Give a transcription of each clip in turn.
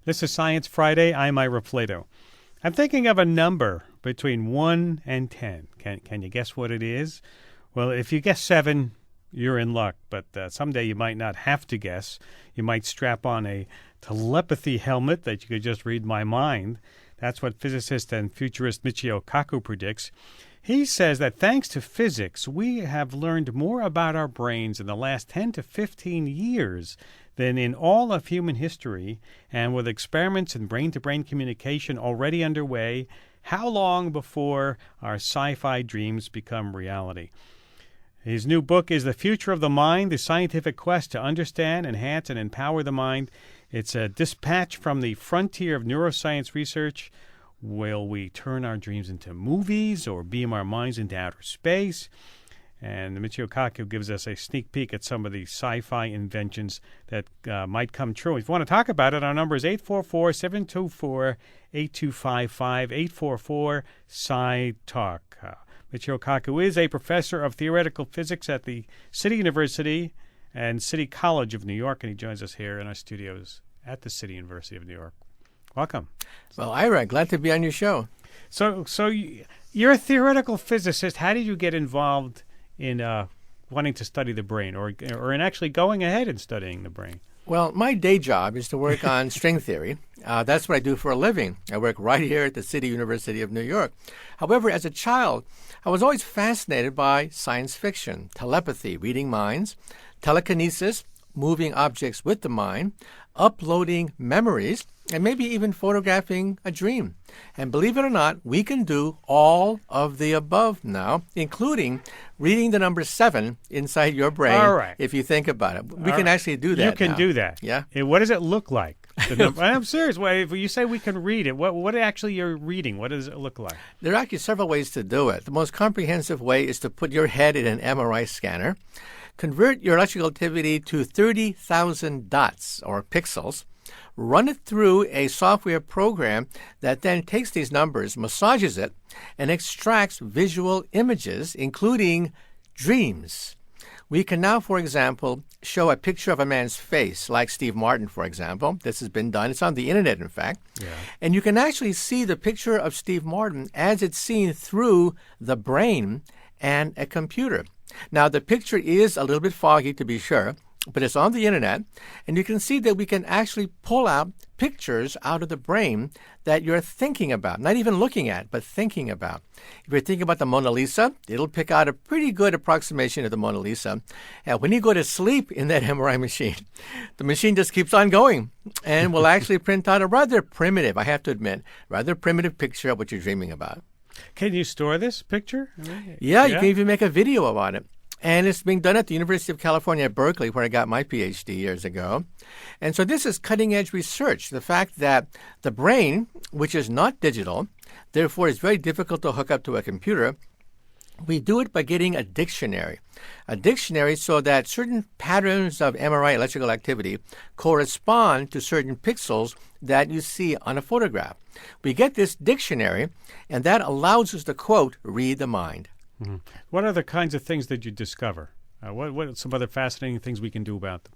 This is Science Friday. I'm Ira Plato. I'm thinking of a number between 1 and 10. Can you guess what it is? Well, if you guess 7, you're in luck, but someday you might not have to guess. You might strap on a telepathy helmet that you could just read my mind. That's what physicist and futurist Michio Kaku predicts. He says that thanks to physics, we have learned more about our brains in the last 10 to 15 years than in all of human history, and with experiments in brain-to-brain communication already underway, how long before our sci-fi dreams become reality? His new book is The Future of the Mind, the scientific quest to understand, enhance, and empower the mind. It's a dispatch from the frontier of neuroscience research. Will we turn our dreams into movies or beam our minds into outer space? And Michio Kaku gives us a sneak peek at some of the sci-fi inventions that might come true. If you want to talk about it, our number is 844-724-8255, 844-SCI-TALK. Michio Kaku is a professor of theoretical physics at the City University and City College of New York, and he joins us here in our studios at the City University of New York. Welcome. Well, Ira, glad to be on your show. So you're a theoretical physicist. How did you get involved in wanting to study the brain, or in actually going ahead and studying the brain? Well, my day job is to work on string theory. That's what I do for a living. I work right here at the City University of New York. However, as a child, I was always fascinated by science fiction, telepathy, reading minds, telekinesis, moving objects with the mind, uploading memories, and maybe even photographing a dream. And believe it or not, we can do all of the above now, including reading the number 7 inside your brain. All right. If you think about it. We can actually do that. You can now. do that. Yeah. What does it look like? I'm serious. If you say we can read it, what actually you're reading? What does it look like? There are actually several ways to do it. The most comprehensive way is to put your head in an MRI scanner, convert your electrical activity to 30,000 dots or pixels, run it through a software program that then takes these numbers, massages it, and extracts visual images, including dreams. We can now, for example, show a picture of a man's face, like Steve Martin, for example. This has been done. It's on the internet, in fact. Yeah. And you can actually see the picture of Steve Martin as it's seen through the brain and a computer. Now, the picture is a little bit foggy, to be sure, but it's on the internet, and you can see that we can actually pull out pictures out of the brain that you're thinking about, not even looking at, but thinking about. If you're thinking about the Mona Lisa, it'll pick out a pretty good approximation of the Mona Lisa. And when you go to sleep in that MRI machine, the machine just keeps on going and will actually print out a rather primitive, I have to admit, rather primitive picture of what you're dreaming about. Can you store this picture? Yeah, you can even make a video about it. And it's being done at the University of California at Berkeley, where I got my PhD years ago. And so this is cutting-edge research, the fact that the brain, which is not digital, therefore is very difficult to hook up to a computer, we do it by getting a dictionary so that certain patterns of MRI electrical activity correspond to certain pixels that you see on a photograph. We get this dictionary, and that allows us to, quote, read the mind. Mm-hmm. What other kinds of things did you discover? What are some other fascinating things we can do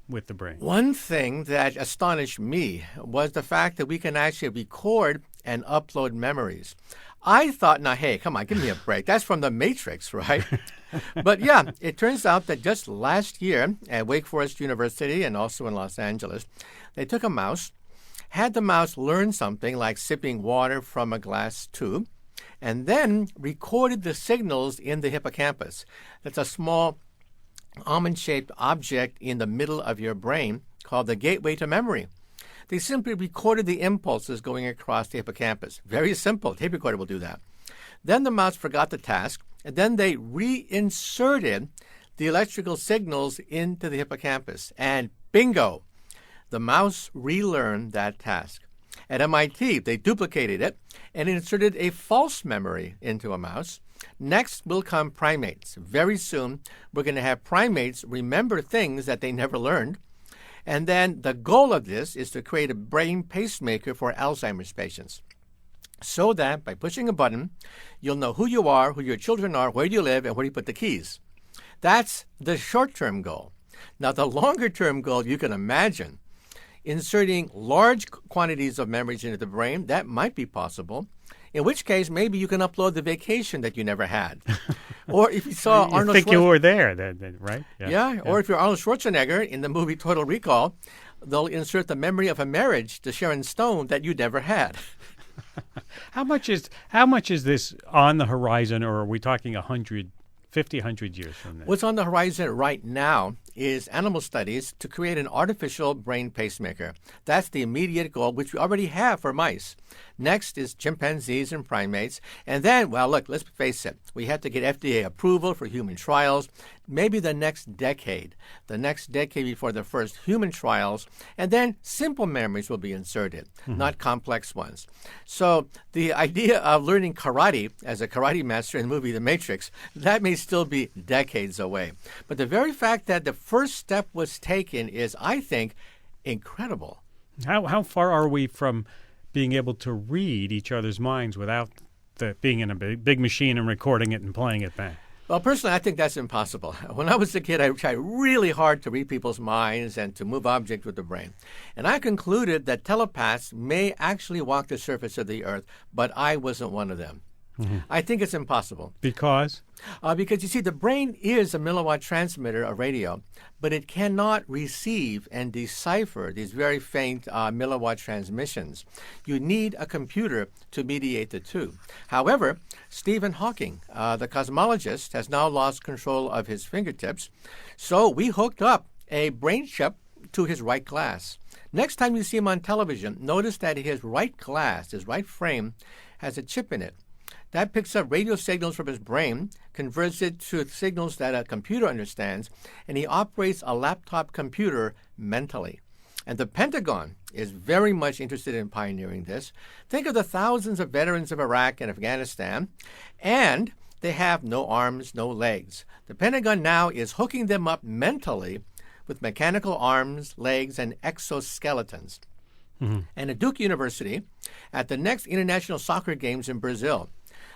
with the brain? One thing that astonished me was the fact that we can actually record and upload memories. I thought, now, hey, come on, give me a break. That's from The Matrix, right? But yeah, it turns out that just last year at Wake Forest University and also in Los Angeles, they took a mouse, had the mouse learn something like sipping water from a glass tube, and then recorded the signals in the hippocampus. That's a small almond-shaped object in the middle of your brain called the gateway to memory. They simply recorded the impulses going across the hippocampus. Very simple. Tape recorder will do that. Then the mouse forgot the task, and then they reinserted the electrical signals into the hippocampus. And bingo, the mouse relearned that task. At MIT, they duplicated it and inserted a false memory into a mouse. Next will come primates. Very soon, we're going to have primates remember things that they never learned. And then the goal of this is to create a brain pacemaker for Alzheimer's patients, so that by pushing a button, you'll know who you are, who your children are, where you live, and where you put the keys. That's the short-term goal. Now, the longer-term goal you can imagine Inserting large quantities of memories into the brain, that might be possible. In which case, maybe you can upload the vacation that you never had. Or if you saw You Arnold think you Schwarzenegger, were there, then, right? yeah, or if you're Arnold Schwarzenegger in the movie Total Recall, they'll insert the memory of a marriage to Sharon Stone that you never had. How much is this on the horizon, or are we talking 150, 100 years from now? What's on the horizon right now is animal studies to create an artificial brain pacemaker. That's the immediate goal, which we already have for mice. Next is chimpanzees and primates. And then, well, look, let's face it. We have to get FDA approval for human trials, maybe the next decade before the first human trials. And then simple memories will be inserted, not complex ones. So the idea of learning karate as a karate master in the movie The Matrix, that may still be decades away. But the very fact that the first step was taken is, I think, incredible. How far are we from being able to read each other's minds without being in a big machine and recording it and playing it back? Well, personally, I think that's impossible. When I was a kid, I tried really hard to read people's minds and to move objects with the brain. And I concluded that telepaths may actually walk the surface of the earth, but I wasn't one of them. I think it's impossible. Because? Because, you see, the brain is a milliwatt transmitter of radio, but it cannot receive and decipher these very faint milliwatt transmissions. You need a computer to mediate the two. However, Stephen Hawking, the cosmologist, has now lost control of his fingertips, so we hooked up a brain chip to his right glass. Next time you see him on television, notice that his right glass, his right frame, has a chip in it. That picks up radio signals from his brain, converts it to signals that a computer understands, and he operates a laptop computer mentally. And the Pentagon is very much interested in pioneering this. Think of the thousands of veterans of Iraq and Afghanistan, and they have no arms, no legs. The Pentagon now is hooking them up mentally with mechanical arms, legs, and exoskeletons. And at Duke University, at the next International Soccer Games in Brazil,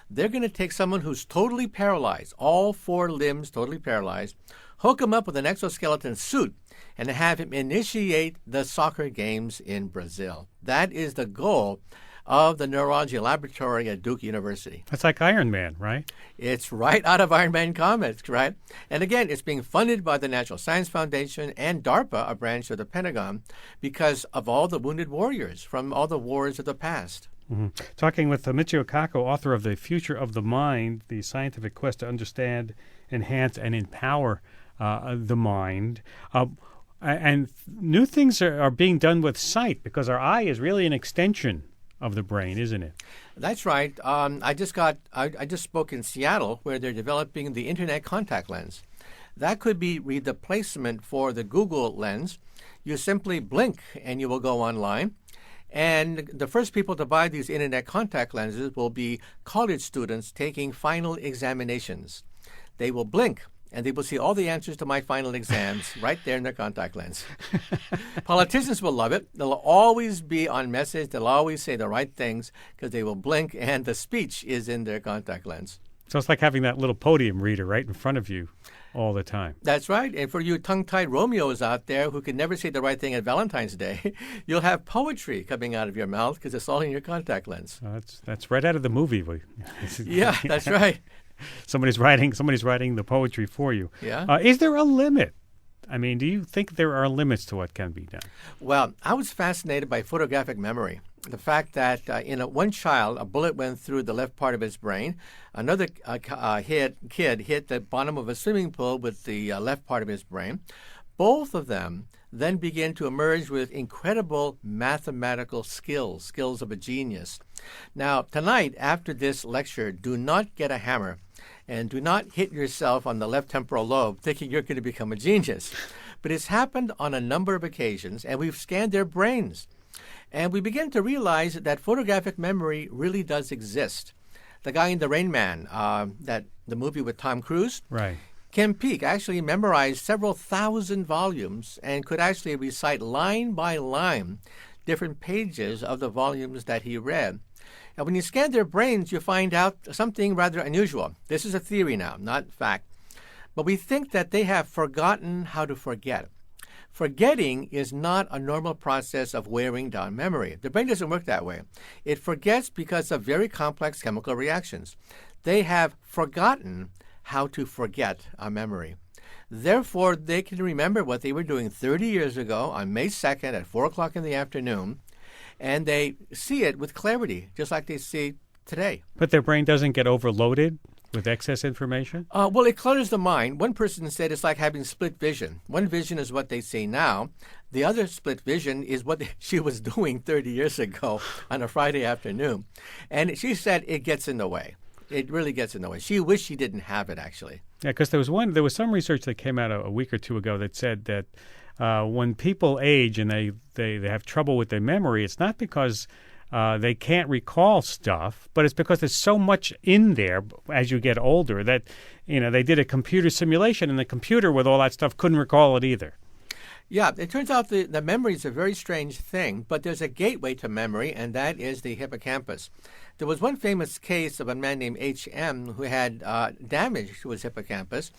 they're going to take someone who's totally paralyzed, all four limbs totally paralyzed, hook him up with an exoskeleton suit, and have him initiate the soccer games in Brazil. That is the goal of the neurology laboratory at Duke University. That's like Iron Man, right? It's right out of Iron Man comics, right? And again, it's being funded by the National Science Foundation and DARPA, a branch of the Pentagon, because of all the wounded warriors from all the wars of the past. Talking with Michio Kaku, author of The Future of the Mind, the scientific quest to understand, enhance, and empower the mind. And new things are being done with sight, because our eye is really an extension of the brain, isn't it? That's right. I just spoke in Seattle, where they're developing the Internet contact lens. That could be the replacement for the Google lens. You simply blink and you will go online. And the first people to buy these Internet contact lenses will be college students taking final examinations. They will blink, and they will see all the answers to my final exams right there in their contact lens. Politicians will love it. They'll always be on message. They'll always say the right things because they will blink, and the speech is in their contact lens. So it's like having that little podium reader right in front of you all the time. That's right. And for you tongue-tied Romeos out there who can never say the right thing at Valentine's Day, you'll have poetry coming out of your mouth because it's all in your contact lens. That's right out of the movie. Yeah, that's right. Somebody's writing the poetry for you. Yeah. Is there a limit? I mean, do you think there are limits to what can be done? Well, I was fascinated by photographic memory. The fact that in one child, a bullet went through the left part of his brain. Another kid hit the bottom of a swimming pool with the left part of his brain. Both of them then began to emerge with incredible mathematical skills of a genius. Now, tonight, after this lecture, do not get a hammer and do not hit yourself on the left temporal lobe thinking you're going to become a genius. But it's happened on a number of occasions, and we've scanned their brains. And we begin to realize that photographic memory really does exist. The guy in The Rain Man, the movie with Tom Cruise, right. Kim Peek actually memorized several thousand volumes and could actually recite line by line different pages of the volumes that he read. And when you scan their brains, you find out something rather unusual. This is a theory now, not fact. But we think that they have forgotten how to forget. Forgetting is not a normal process of wearing down memory. The brain doesn't work that way. It forgets because of very complex chemical reactions. They have forgotten how to forget a memory. Therefore, they can remember what they were doing 30 years ago on May 2nd at 4 o'clock in the afternoon, and they see it with clarity, just like they see today. But their brain doesn't get overloaded with excess information? Well, it clutters the mind. One person said it's like having split vision. One vision is what they see now. The other split vision is what she was doing 30 years ago on a Friday afternoon. And she said it gets in the way. It really gets in the way. She wished she didn't have it, actually. Yeah, because there was some research that came out a week or two ago that said that when people age and they have trouble with their memory, it's not because they can't recall stuff, but it's because there's so much in there as you get older that, they did a computer simulation and the computer with all that stuff couldn't recall it either. Yeah, it turns out the memory is a very strange thing, but there's a gateway to memory, and that is the hippocampus. There was one famous case of a man named H.M. who had damage to his hippocampus,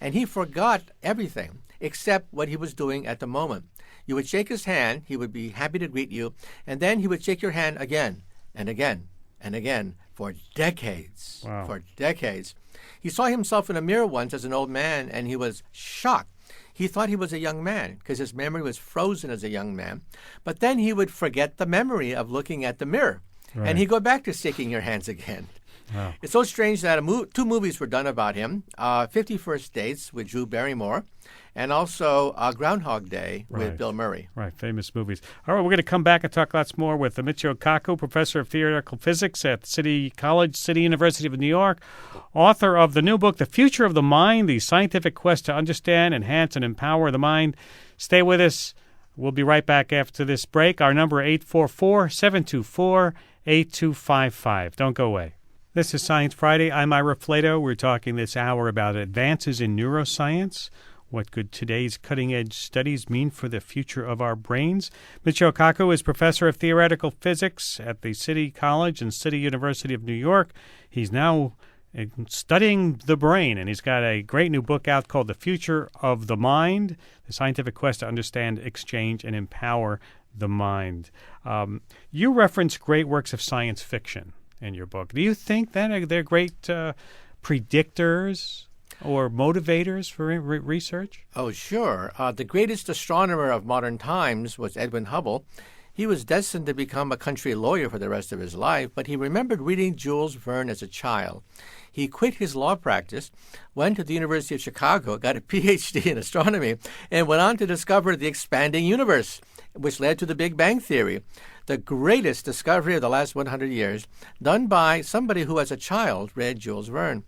and he forgot everything except what he was doing at the moment. You would shake his hand, he would be happy to greet you, and then he would shake your hand again and again and again for decades. Wow. For decades. He saw himself in a mirror once as an old man, and he was shocked. He thought he was a young man because his memory was frozen as a young man. But then he would forget the memory of looking at the mirror. Right. And he'd go back to shaking your hands again. Wow. It's so strange that two movies were done about him, 50 First Dates with Drew Barrymore, and also Groundhog Day with Right. Bill Murray. Right, famous movies. All right, we're going to come back and talk lots more with Michio Kaku, professor of theoretical physics at City University of New York, author of the new book, The Future of the Mind, The Scientific Quest to Understand, Enhance, and Empower the Mind. Stay with us. We'll be right back after this break. Our number 844-724-8255. Don't go away. This is Science Friday. I'm Ira Flato. We're talking this hour about advances in neuroscience. What could today's cutting-edge studies mean for the future of our brains? Michio Kaku is professor of theoretical physics at the City College and City University of New York. He's now studying the brain, and he's got a great new book out called The Future of the Mind, The Scientific Quest to Understand, Exchange, and Empower the Mind. You reference great works of science fiction in your book. Do you think that they're great predictors or motivators for research? Oh, sure. The greatest astronomer of modern times was Edwin Hubble. He was destined to become a country lawyer for the rest of his life, but he remembered reading Jules Verne as a child. He quit his law practice, went to the University of Chicago, got a Ph.D. in astronomy, and went on to discover the expanding universe, which led to the Big Bang Theory, the greatest discovery of the last 100 years, done by somebody who as a child read Jules Verne.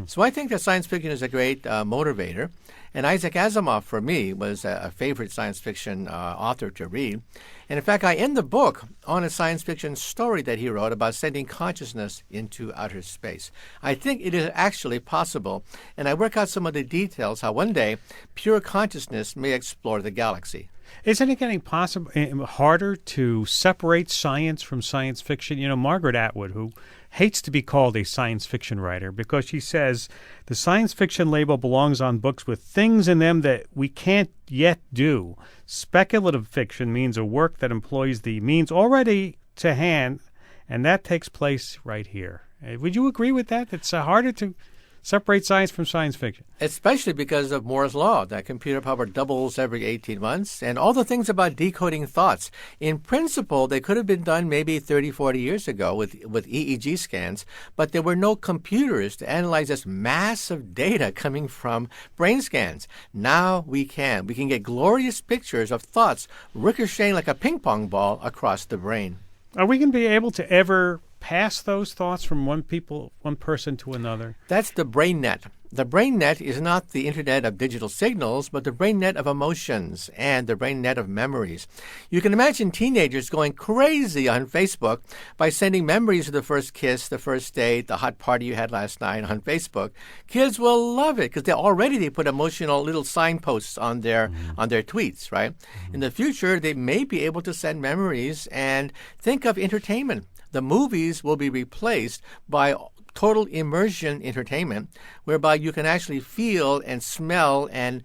So I think that science fiction is a great motivator. And Isaac Asimov, for me, was a favorite science fiction author to read. And in fact, I end the book on a science fiction story that he wrote about sending consciousness into outer space. I think it is actually possible. And I work out some of the details how one day pure consciousness may explore the galaxy. Isn't it getting harder to separate science from science fiction? Margaret Atwood, who hates to be called a science fiction writer because she says the science fiction label belongs on books with things in them that we can't yet do. Speculative fiction means a work that employs the means already to hand, and that takes place right here. Would you agree with that? It's harder to separate science from science fiction. Especially because of Moore's Law, that computer power doubles every 18 months, and all the things about decoding thoughts. In principle, they could have been done maybe 30, 40 years ago with EEG scans, but there were no computers to analyze this massive data coming from brain scans. Now we can. We can get glorious pictures of thoughts ricocheting like a ping pong ball across the brain. Are we going to be able to ever pass those thoughts from one person to another? That's the brain net. The brain net is not the internet of digital signals, but the brain net of emotions and the brain net of memories. You can imagine teenagers going crazy on Facebook by sending memories of the first kiss, the first date, the hot party you had last night on Facebook. Kids will love it because they put emotional little signposts on their tweets, right? In the future, they may be able to send memories and think of entertainment. The movies will be replaced by total immersion entertainment, whereby you can actually feel and smell and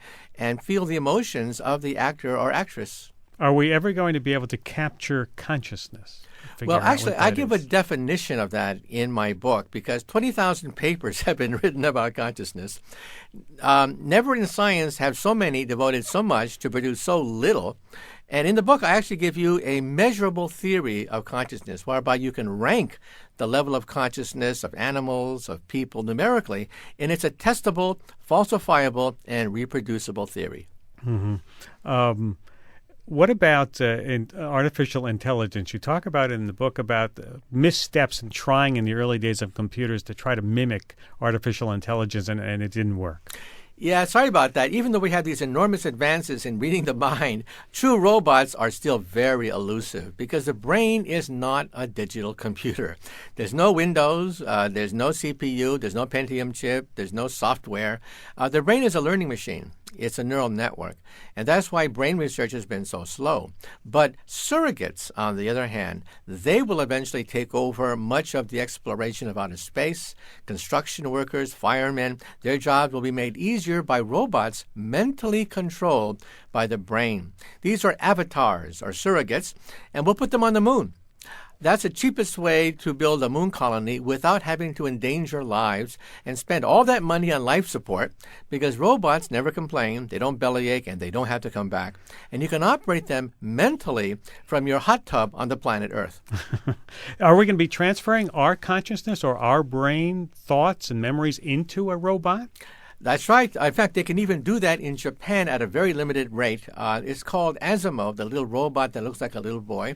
feel the emotions of the actor or actress. Are we ever going to be able to capture consciousness? Well, actually, I give a definition of that in my book because 20,000 papers have been written about consciousness. Never in science have so many devoted so much to produce so little. And in the book, I actually give you a measurable theory of consciousness, whereby you can rank the level of consciousness of animals, of people numerically, and it's a testable, falsifiable, and reproducible theory. Mm-hmm. What about artificial intelligence? You talk about it in the book about missteps in trying in the early days of computers to try to mimic artificial intelligence, and it didn't work. Yeah, sorry about that. Even though we have these enormous advances in reading the mind, true robots are still very elusive because the brain is not a digital computer. There's no Windows, there's no CPU, there's no Pentium chip, there's no software. The brain is a learning machine. It's a neural network. And that's why brain research has been so slow. But surrogates, on the other hand, they will eventually take over much of the exploration of outer space. Construction workers, firemen, their jobs will be made easier by robots mentally controlled by the brain. These are avatars or surrogates, and we'll put them on the moon. That's the cheapest way to build a moon colony without having to endanger lives and spend all that money on life support because robots never complain, they don't bellyache, and they don't have to come back. And you can operate them mentally from your hot tub on the planet Earth. Are we going to be transferring our consciousness or our brain thoughts and memories into a robot? That's right. In fact, they can even do that in Japan at a very limited rate. It's called Asimo, the little robot that looks like a little boy.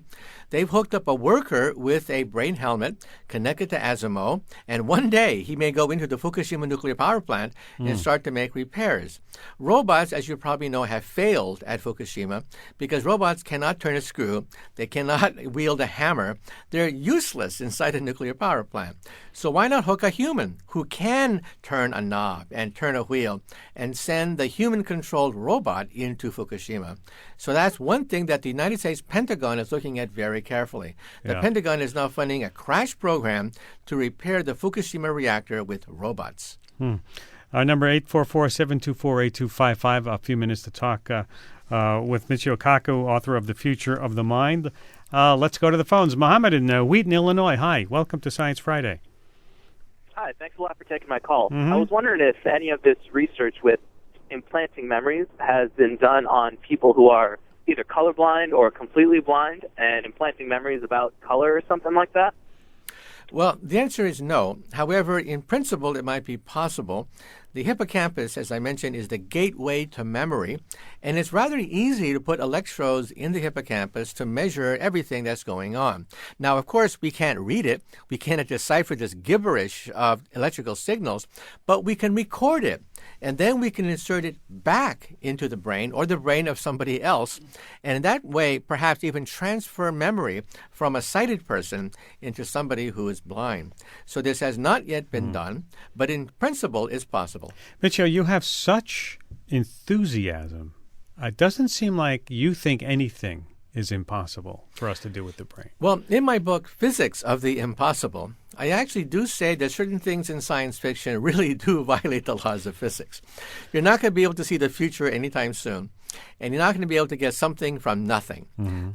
They've hooked up a worker with a brain helmet connected to Asimo, and one day he may go into the Fukushima nuclear power plant and start to make repairs. Robots, as you probably know, have failed at Fukushima because robots cannot turn a screw. They cannot wield a hammer. They're useless inside a nuclear power plant. So why not hook a human who can turn a knob and turn a wheel and send the human-controlled robot into Fukushima? So that's one thing that the United States Pentagon is looking at very carefully. The Pentagon is now funding a crash program to repair the Fukushima reactor with robots. Number 844-724-8255. A few minutes to talk with Michio Kaku, author of The Future of the Mind. Let's go to the phones. Mohammed in Wheaton, Illinois. Hi. Welcome to Science Friday. Hi, thanks a lot for taking my call. I was wondering if any of this research with implanting memories has been done on people who are either colorblind or completely blind and implanting memories about color or something like that. Well, the answer is no. However, in principle, it might be possible. The hippocampus, as I mentioned, is the gateway to memory, and it's rather easy to put electrodes in the hippocampus to measure everything that's going on. Now, of course, we can't read it. We cannot decipher this gibberish of electrical signals, but we can record it, and then we can insert it back into the brain or the brain of somebody else, and in that way, perhaps even transfer memory from a sighted person into somebody who is blind. So this has not yet been done, but in principle, it's possible. Michio, you have such enthusiasm. It doesn't seem like you think anything is impossible for us to do with the brain. Well, in my book, Physics of the Impossible, I actually do say that certain things in science fiction really do violate the laws of physics. You're not going to be able to see the future anytime soon, and you're not going to be able to get something from nothing.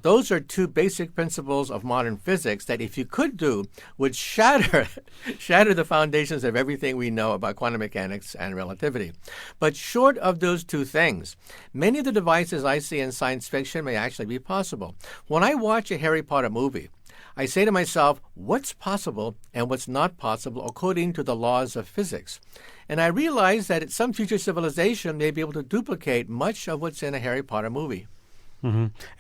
Those are two basic principles of modern physics that, if you could do, would shatter the foundations of everything we know about quantum mechanics and relativity. But short of those two things, many of the devices I see in science fiction may actually be possible. When I watch a Harry Potter movie, I say to myself, what's possible and what's not possible according to the laws of physics? And I realize that some future civilization may be able to duplicate much of what's in a Harry Potter movie.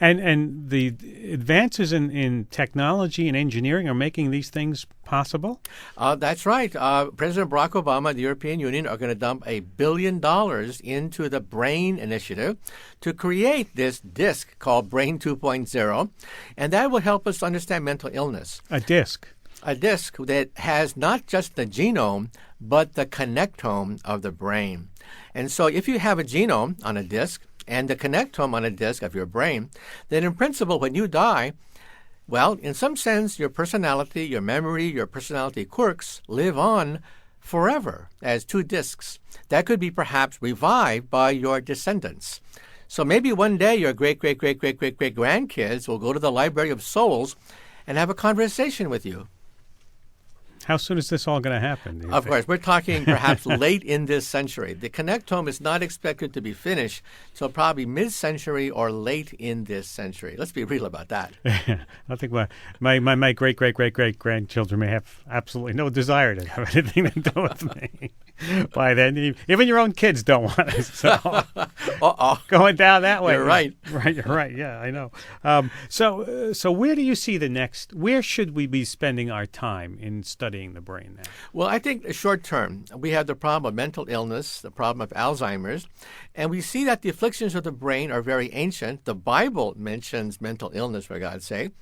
And the advances in technology and engineering are making these things possible? That's right. President Barack Obama and the European Union are going to dump $1 billion into the BRAIN initiative to create this disk called BRAIN 2.0, and that will help us understand mental illness. A disk that has not just the genome, but the connectome of the brain. And so if you have a genome on a disk and the connectome on a disk of your brain, then in principle, when you die, Well, in some sense, your personality, your memory, your personality quirks live on forever as 2 discs that could be perhaps revived by your descendants. So maybe one day your great grandkids will go to the Library of Souls and have a conversation with you. How soon is this all going to happen? Do you Of think? course, we're talking perhaps late in this century. The Connectome is not expected to be finished till probably mid-century or late in this century. Let's be real about that. I think my great-great-great-great-grandchildren may have absolutely no desire to have anything to do with me. By then, even your own kids don't want it. So Uh-oh. going down that way. You're right. Right, you're right. Yeah, I know. So where do you see where should we be spending our time in studying the brain now? Well, I think short term, we have the problem of mental illness, the problem of Alzheimer's, and we see that the afflictions of the brain are very ancient. The Bible mentions mental illness, for God's sake.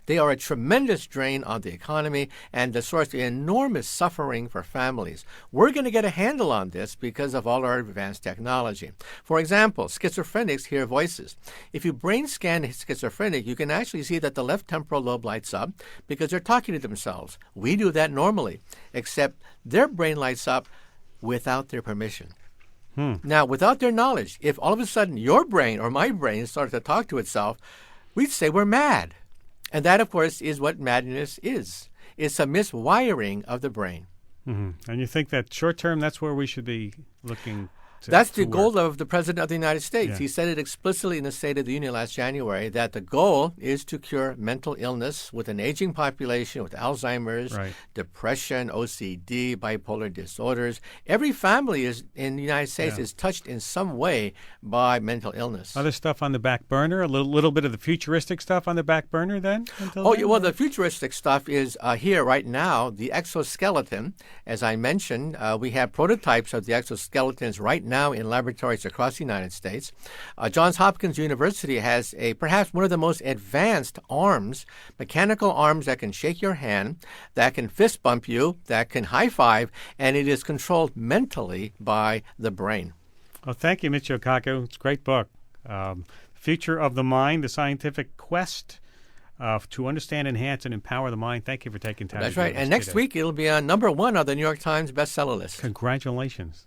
They are a tremendous drain on the economy and the source of enormous suffering for families. We're going to get a handle on this because of all our advanced technology. For example, schizophrenics hear voices. If you brain scan a schizophrenic, you can actually see that the left temporal lobe lights up because they're talking to themselves. We do that normally, except their brain lights up without their permission. Now, without their knowledge, if all of a sudden your brain or my brain started to talk to itself, we'd say we're mad. And that, of course, is what madness is. It's a miswiring of the brain. Mm-hmm. And you think that short term, that's where we should be looking That's the work. goal of the President of the United States. Yeah. He said it explicitly in the State of the Union last January that the goal is to cure mental illness with an aging population with Alzheimer's, Right. depression, OCD, bipolar disorders. Every family in the United States Yeah. is touched in some way by mental illness. Other stuff on the back burner, a little bit of the futuristic stuff on the back burner then? Oh, yeah, well, the futuristic stuff is here right now. The exoskeleton, as I mentioned, we have prototypes of the exoskeletons right now in laboratories across the United States. Johns Hopkins University has perhaps one of the most advanced arms, mechanical arms that can shake your hand, that can fist bump you, that can high five, and it is controlled mentally by the brain. Well, thank you, Michio Kaku. It's a great book. Future of the Mind, The Scientific Quest to Understand, Enhance, and Empower the Mind. Thank you for taking time. That's to do right. this And next today. week, it'll be on number 1 on the New York Times bestseller list. Congratulations.